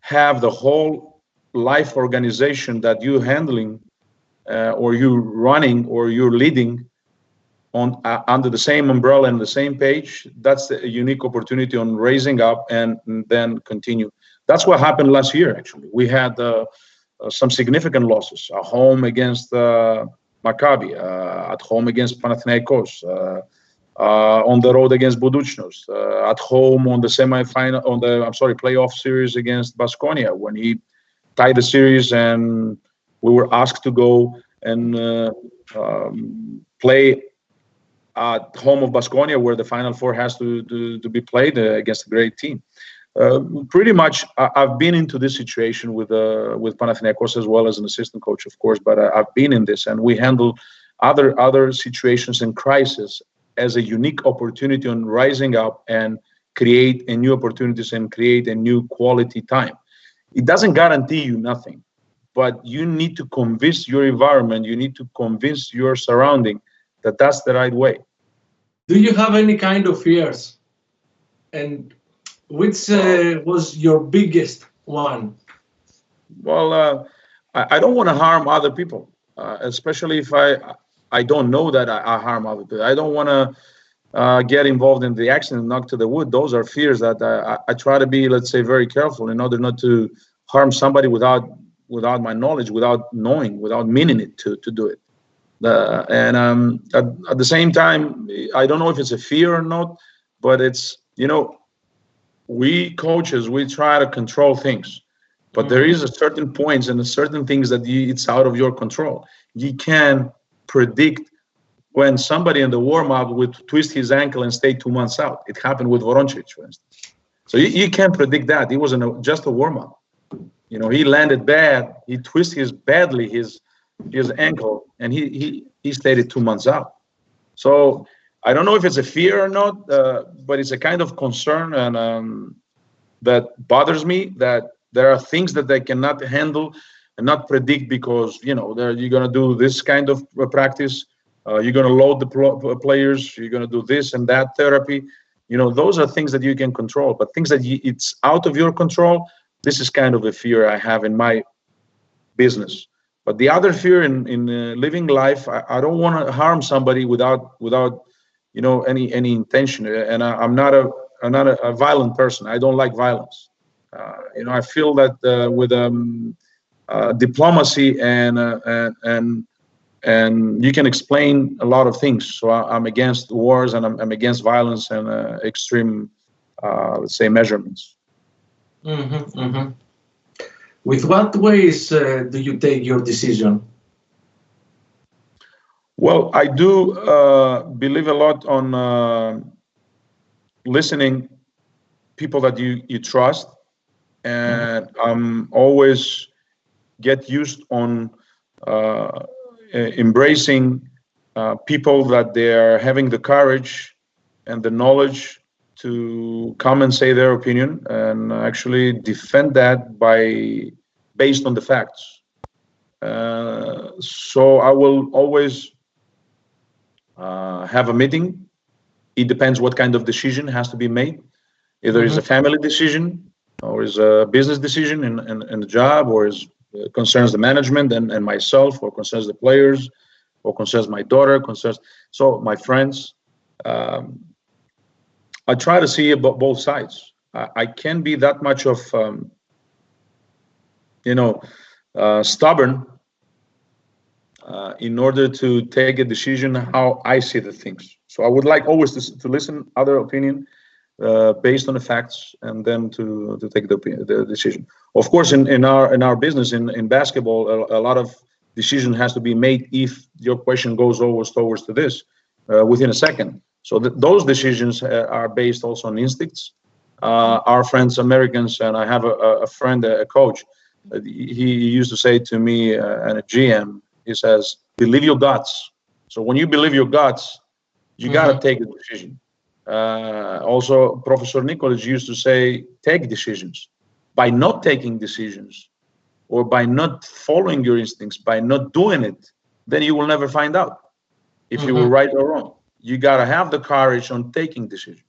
Speaker 2: have the whole life organization that you're handling, or you're running, or you're leading on under the same umbrella and the same page, that's a unique opportunity on raising up and then continue. That's what happened last year. Actually, we had some significant losses: at home against Maccabi, at home against Panathinaikos, on the road against Budućnost, at home on the semifinal, playoff series against Baskonia, when he tied the series and we were asked to go and play at home of Baskonia, where the Final Four has to be played against a great team. Pretty much, I've been into this situation with Panathinaikos as well as an assistant coach, of course. But I've been in this, and we handle other situations and crises as a unique opportunity on rising up and create a new opportunities and create a new quality time. It doesn't guarantee you nothing, but you need to convince your environment, you need to convince your surrounding that that's the right way.
Speaker 1: Do you have any kind of fears? And which was your biggest one?
Speaker 2: Well, I don't want to harm other people, especially if I don't know that I harm other people. I don't want to get involved in the accident, knock to the wood. Those are fears that I try to be, let's say, very careful in order not to harm somebody without my knowledge, without knowing, without meaning it to do it. And at the same time, I don't know if it's a fear or not, but it's, we coaches, we try to control things, but there is a certain points and a certain things that it's out of your control. You can predict when somebody in the warm-up would twist his ankle and stay 2 months out. It happened with Voroncic, for instance. So you can't predict that. It was just a warm-up. He landed bad. He twisted badly his ankle, and he stayed 2 months out. So I don't know if it's a fear or not, but it's a kind of concern and that bothers me, that there are things that they cannot handle and not predict because, you're going to do this kind of practice. You're going to load the players. You're going to do this and that therapy. Those are things that you can control, but things that it's out of your control, this is kind of a fear I have in my business. But the other fear in living life, I don't want to harm somebody without any intention. And I'm not a violent person. I don't like violence. I feel that with diplomacy and you can explain a lot of things. So I'm against wars and I'm against violence and extreme, let's say, measurements.
Speaker 1: With what ways do you take your decision?
Speaker 2: Well, I do believe a lot on listening people that you trust, and I'm always get used on embracing people that they are having the courage and the knowledge to come and say their opinion and actually defend that based on the facts. So I will always have a meeting. It depends what kind of decision has to be made. Either it's a family decision, or is a business decision in the job, or is concerns the management and myself, or concerns the players, or concerns my daughter, so my friends. I try to see both sides. I can be that much of, stubborn in order to take a decision how I see the things. So I would like always to listen other opinion, based on the facts, and then to take the decision. Of course, in our business, in basketball, a lot of decision has to be made if your question goes always towards to this within a second. So those decisions are based also on instincts. Our friends, Americans, and I have a friend, a coach, he used to say to me, and a GM, he says, believe your guts. So when you believe your guts, you got to take a decision. Also, Professor Nikolic used to say, take decisions. By not taking decisions, or by not following your instincts, by not doing it, then you will never find out if you were right or wrong. You got to have the courage on taking decisions.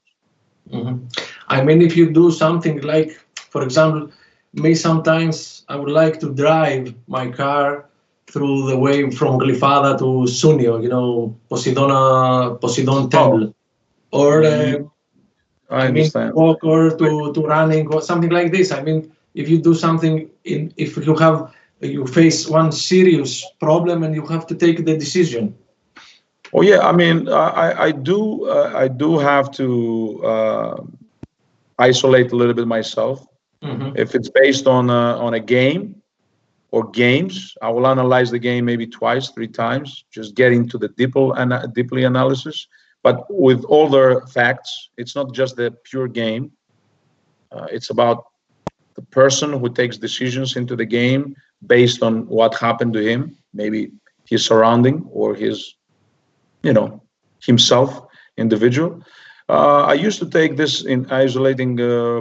Speaker 1: I mean, if you do something like, for example, me sometimes I would like to drive my car through the way from Glyfada to Sunio, you know, Poseidon Temple, or
Speaker 2: I understand.
Speaker 1: walk or to running or something like this. I mean, if you do something, if you face one serious problem and you have to take the decision.
Speaker 2: Oh yeah, I mean, I do have to isolate a little bit myself. If it's based on a game or games, I will analyze the game maybe twice, 3 times, just get into the deeply analysis. But with all the facts, it's not just the pure game. It's about the person who takes decisions into the game based on what happened to him, maybe his surrounding or his, himself, individual. I used to take this in isolating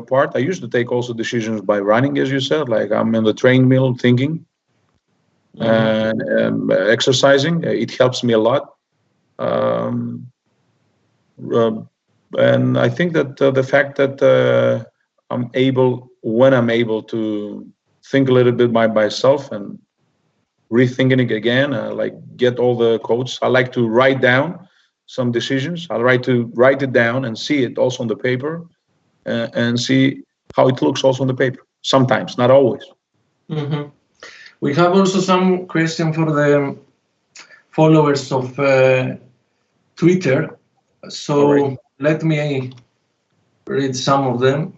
Speaker 2: part. I used to take also decisions by running, as you said, like I'm in the treadmill thinking and exercising. It helps me a lot. And I think that the fact that when I'm able to think a little bit by myself and rethinking it again, like get all the quotes. I like to write down some decisions. I like to write it down and see it also on the paper and see how it looks also on the paper. Sometimes, not always.
Speaker 1: We have also some question for the followers of Twitter. So let me read some of them.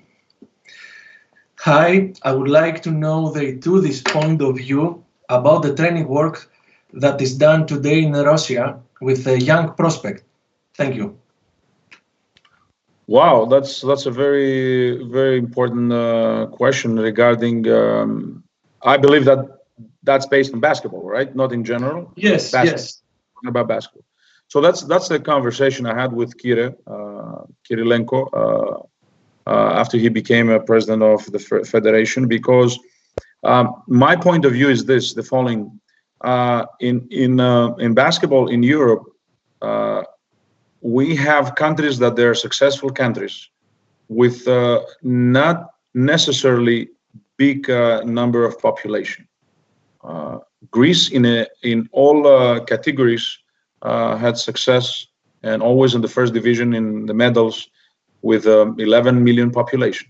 Speaker 1: Hi, I would like to know the Itoudis point of view about the training work that is done today in Russia with a young prospect. Thank you.
Speaker 2: Wow, that's a very, very important question regarding. I believe that's based on basketball, right? Not in general.
Speaker 1: Yes, yes.
Speaker 2: About basketball. So that's the conversation I had with Kirilenko after he became a president of the federation, because my point of view is the following: in basketball in Europe, we have countries that they're successful countries with not necessarily big number of population. Greece in all categories had success and always in the first division in the medals with 11 million population.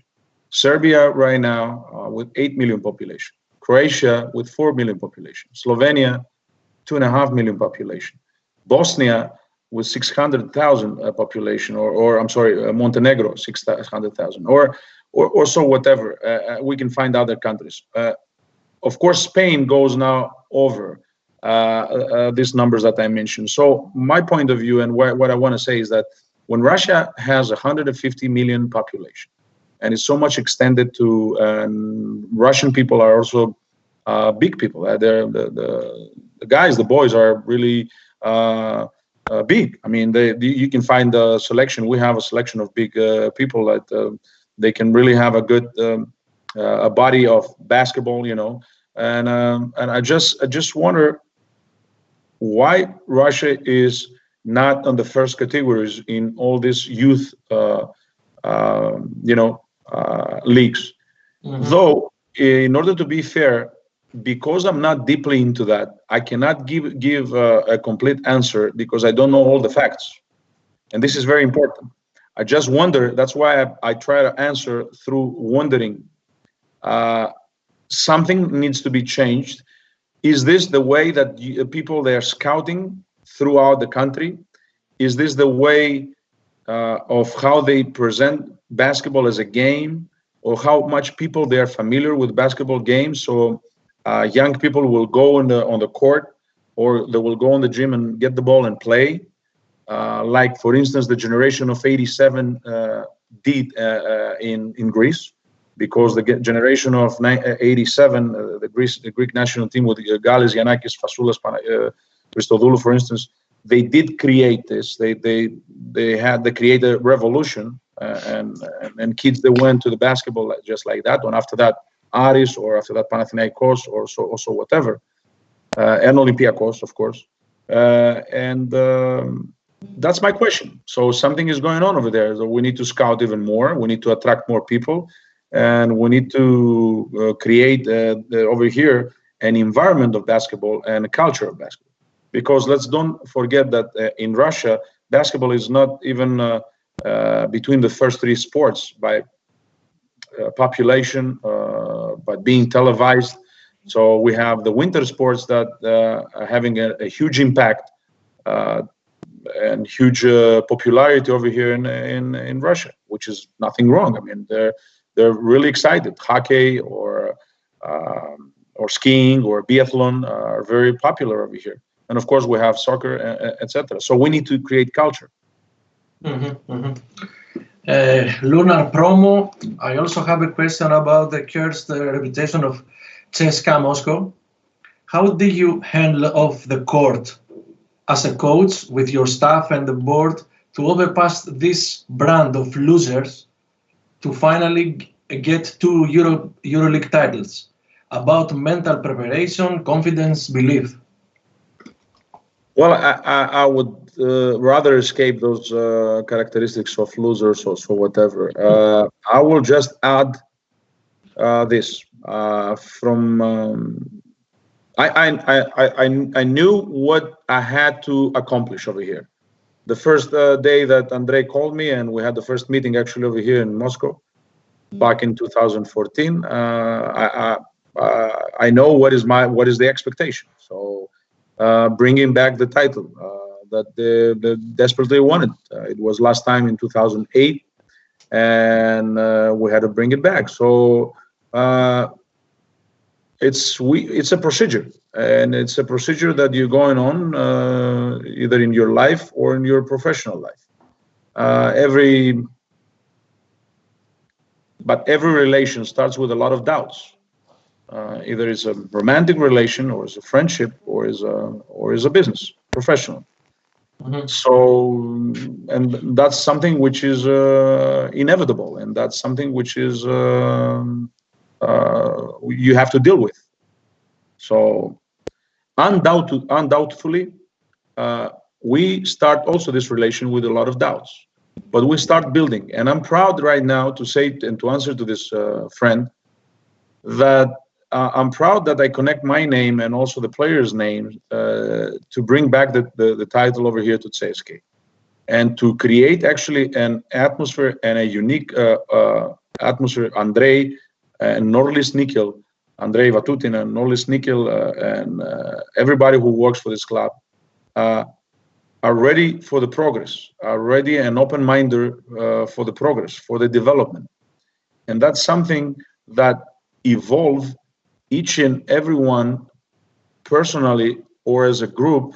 Speaker 2: Serbia right now with 8 million population. Croatia with 4 million population. Slovenia 2.5 million population. Bosnia with 600,000 population, or I'm sorry, Montenegro 600,000, or so whatever. We can find other countries. Of course, Spain goes now over these numbers that I mentioned. So my point of view and what I want to say is that when Russia has 150 million population and it's so much extended to, Russian people are also big people. They're the guys, the boys are really big. I mean, you can find a selection. We have a selection of big people that they can really have a good a body of basketball, And I just wonder why Russia is not on the first categories in all these youth, leagues. Though, in order to be fair, because I'm not deeply into that, I cannot give a complete answer because I don't know all the facts, and this is very important. I just wonder. That's why I try to answer through wondering. Something needs to be changed. Is this the way that people they are scouting throughout the country? Is this the way of how they present basketball as a game, or how much people they are familiar with basketball games. So young people will go on the court, or they will go on the gym and get the ball and play. Like, for instance, the generation of '87 did in Greece, because the generation of '87, the Greek national team with Gallis, Giannakis, Fasoulas, Christodoulou, for instance, they did create this. They created a revolution, and kids that went to the basketball just like that. And after that, Aris, or after that, Panathinaikos, or so whatever, and Olympiakos, of course. That's my question. So something is going on over there. So we need to scout even more. We need to attract more people, and we need to create over here an environment of basketball and a culture of basketball. Because let's don't forget that in Russia, basketball is not even between the first three sports by population, but being televised. So we have the winter sports that are having a huge impact and huge popularity over here in Russia, which is nothing wrong. I mean, they're really excited. Hockey or skiing or biathlon are very popular over here. And of course, we have soccer, etc. So we need to create culture.
Speaker 1: Lunar Promo, I also have a question about the cursed reputation of CSKA Moscow. How do you handle off the court as a coach with your staff and the board to overpass this brand of losers to finally get two EuroLeague titles? About mental preparation, confidence, belief.
Speaker 2: Well, I would rather escape those characteristics of losers or so whatever. I will just add this I knew what I had to accomplish over here. The first day that Andrei called me, and we had the first meeting actually over here in Moscow back in 2014. I know what is the expectation. So bringing back the title that they desperately wanted. It was last time in 2008, and we had to bring it back. So it's a procedure, and it's a procedure that you're going on either in your life or in your professional life. But every relation starts with a lot of doubts. Either it's a romantic relation, or it's a friendship, or is a business, professional. Mm-hmm. So, and that's something which is inevitable, and that's something which is you have to deal with. So, undoubtedly, we start also this relation with a lot of doubts, but we start building. And I'm proud right now to say and to answer to this friend that I'm proud that I connect my name and also the players' names to bring back the title over here to CSKA, and to create actually an atmosphere and a unique atmosphere. Andrei and Norlis Nikel, Andrei Vatutin and Norlis Nikel and everybody who works for this club are ready for the progress, are ready and open-minded for the progress, for the development. And that's something that evolve each and every one personally or as a group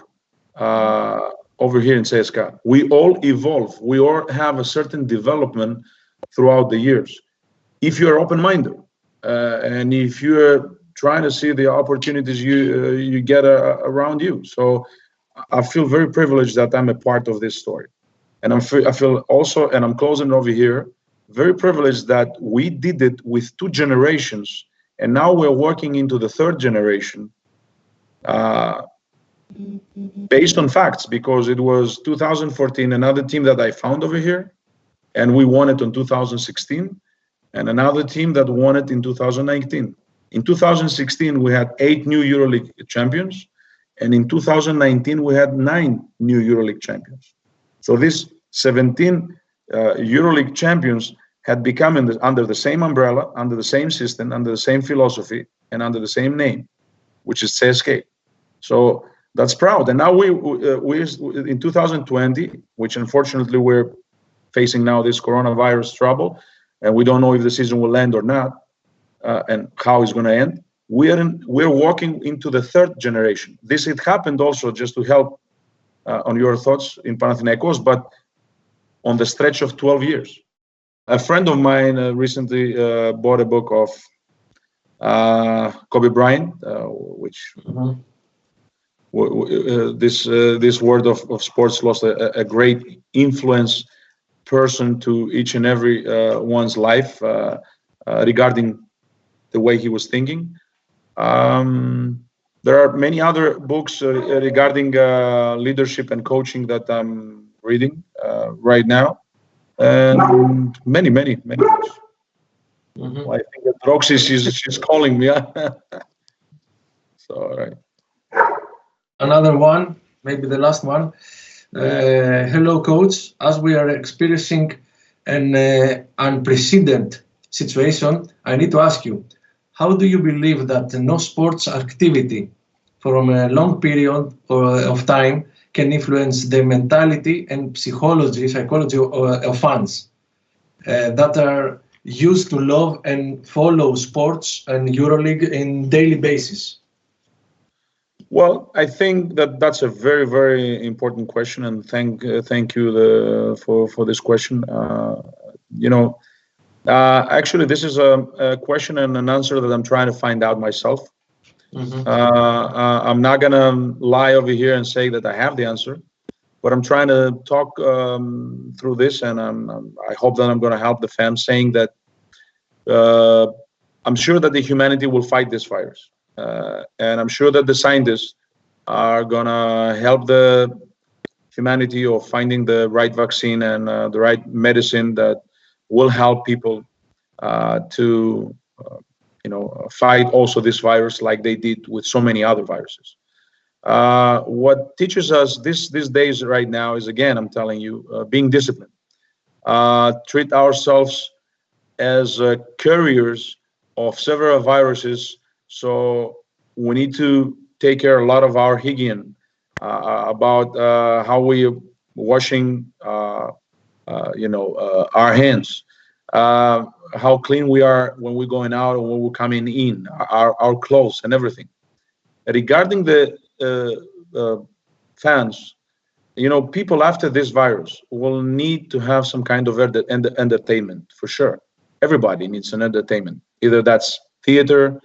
Speaker 2: over here in CSKA. We all evolve. We all have a certain development throughout the years. If you're open-minded and if you're trying to see the opportunities you get around you. So I feel very privileged that I'm a part of this story. And I feel also, and I'm closing over here, very privileged that we did it with 2 generations, and now we're working into the 3rd generation based on facts, because it was 2014, another team that I found over here, and we won it in 2016, and another team that won it in 2019. In 2016, we had 8 new EuroLeague champions, and in 2019, we had 9 new EuroLeague champions. So these 17 EuroLeague champions had become under the same umbrella, under the same system, under the same philosophy, and under the same name, which is CSKA. So that's proud. And now we in 2020, which unfortunately we're facing now this coronavirus trouble, and we don't know if the season will end or not, and how it's going to end. We're walking into the third generation. This had happened also, just to help on your thoughts, in Panathinaikos, but on the stretch of 12 years. A friend of mine recently bought a book of Kobe Bryant, which this world of sports lost a great influence person to each and every one's life regarding the way he was thinking. There are many other books regarding leadership and coaching that I'm reading right now, and many books. Well, I think that Roxy, she's calling me. So, all right.
Speaker 1: Another one, maybe the last one. Hello, coach. As we are experiencing an unprecedented situation, I need to ask you, how do you believe that no sports activity from a long period of time can influence the mentality and psychology of fans that are used to love and follow sports and EuroLeague in daily basis?
Speaker 2: Well, I think that's a very important question, and thank you for this question. Actually, this is a question and an answer that I'm trying to find out myself. I'm not gonna lie over here and say that I have the answer, but I'm trying to talk through this, and I hope that I'm gonna help the fans, saying that I'm sure that the humanity will fight this virus. And I'm sure that the scientists are gonna help the humanity of finding the right vaccine and the right medicine that will help people to fight also this virus, like they did with so many other viruses. What teaches us these days right now is, again, I'm telling you, being disciplined. Treat ourselves as couriers of several viruses. So we need to take care a lot of our hygiene, about how we washing, our hands, how clean we are when we're going out and when we're coming in, our clothes and everything. Regarding the fans, people after this virus will need to have some kind of entertainment, for sure. Everybody needs an entertainment, either that's theater,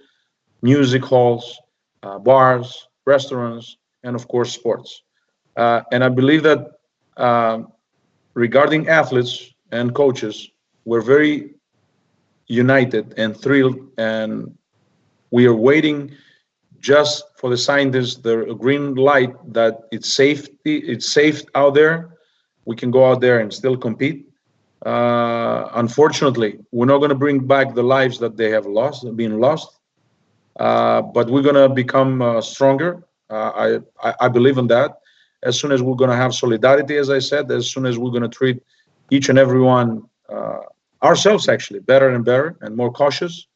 Speaker 2: music halls, bars, restaurants, and of course sports. And I believe that regarding athletes and coaches, we're very united and thrilled, and we are waiting just for the scientists, the green light that it's safe out there. We can go out there and still compete. Unfortunately, we're not going to bring back the lives that they have been lost. But we're going to become stronger. I believe in that. As soon as we're going to have solidarity, as I said, as soon as we're going to treat each and every one, ourselves actually, better and better and more cautious.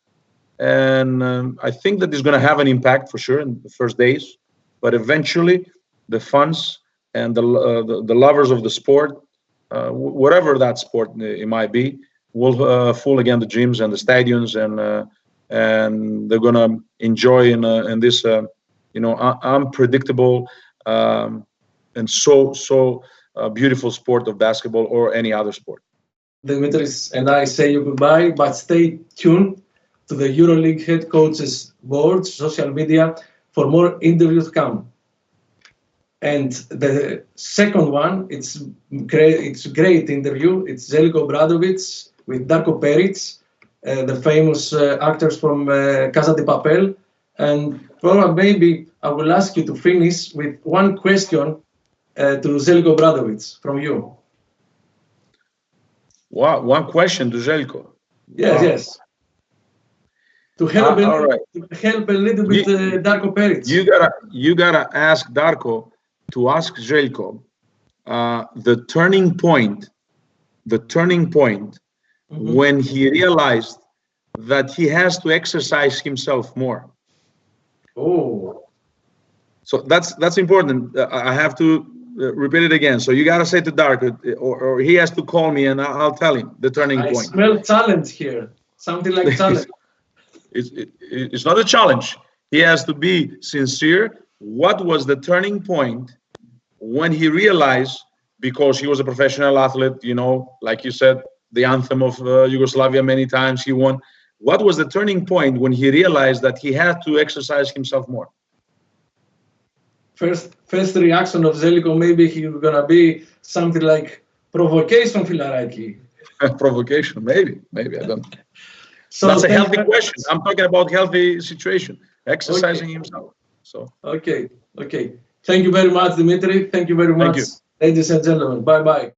Speaker 2: And I think that it's going to have an impact for sure in the first days. But eventually, the fans and the lovers of the sport, whatever that sport it might be, will full again the gyms and the stadiums, and they're gonna enjoy in this unpredictable and so beautiful sport of basketball or any other sport.
Speaker 1: Dimitris and I say you goodbye, but stay tuned to the EuroLeague Head Coaches Board social media for more interviews to come. And the second one, it's a great interview. It's Zeljko Obradovic with Darko Peric, the famous actors from Casa de Papel. And probably maybe I will ask you to finish with one question to Zeljko Obradovic from you.
Speaker 2: Wow, one question to Zeljko.
Speaker 1: Yes,
Speaker 2: wow.
Speaker 1: Yes. To help,
Speaker 2: right.
Speaker 1: help a little bit Darko Peric.
Speaker 2: You gotta ask Darko to ask Zeljko the turning point when he realized that he has to exercise himself more.
Speaker 1: Oh.
Speaker 2: So that's important. I have to repeat it again. So you got to say to Darko, or he has to call me and I'll tell him the turning point.
Speaker 1: I smell challenge here. Something like challenge.
Speaker 2: It's not a challenge. He has to be sincere. What was the turning point when he realized, because he was a professional athlete, you know, like you said, the anthem of Yugoslavia many times he won. What was the turning point when he realized that he had to exercise himself more?
Speaker 1: First reaction of Zeljko, maybe he was gonna be something like provocation, Filaraki.
Speaker 2: Provocation, maybe I don't know.
Speaker 1: So
Speaker 2: that's a healthy question. I'm talking about healthy situation, exercising himself. So
Speaker 1: okay. Thank you very much, Dimitri. Thank you very much, ladies and gentlemen. Bye-bye.